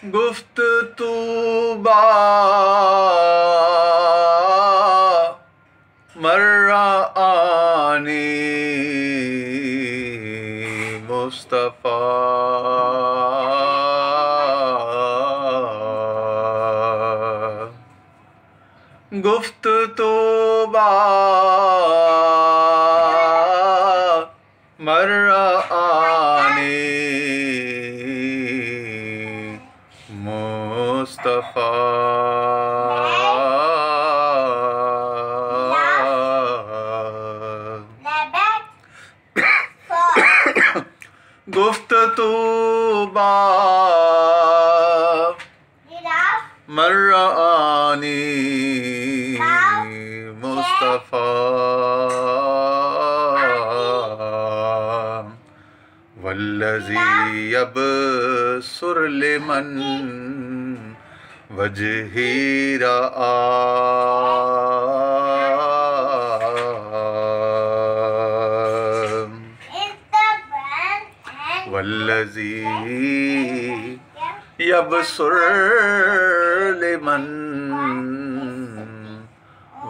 گفت طوبا مرآنی مصطفیٰ گفت طوبا مرآنی مصطفیٰ گفت طوبا مرآنی مصطفیٰ والذی یبصر لمن وجہی رآ والذی یبصر لمن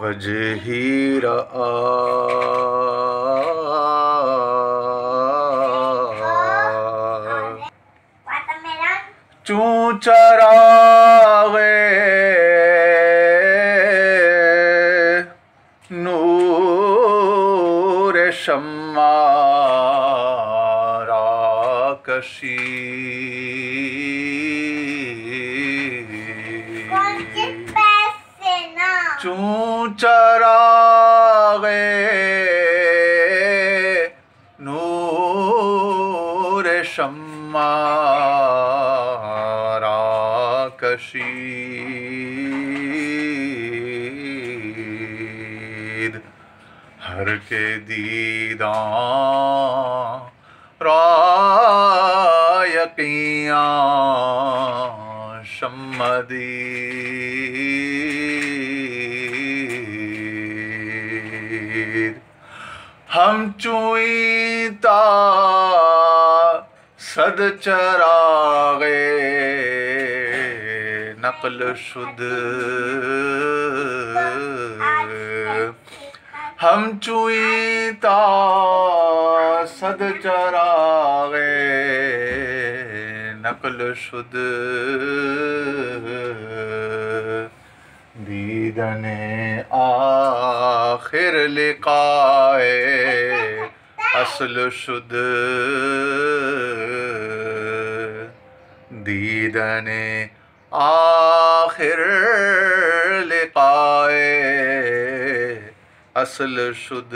وجہی رآ چون چراغ نور شمع را کشید چون چراغ نور شمع کشید ہر کے دیداں را یقیاں شمع دید ہم چوئیں تا صد چراغ نقل شد ہم چوئیں تا صد چراغ نقل شد دیدن آخر لقاء اصل شد دیدن آخر لقاء اصل شد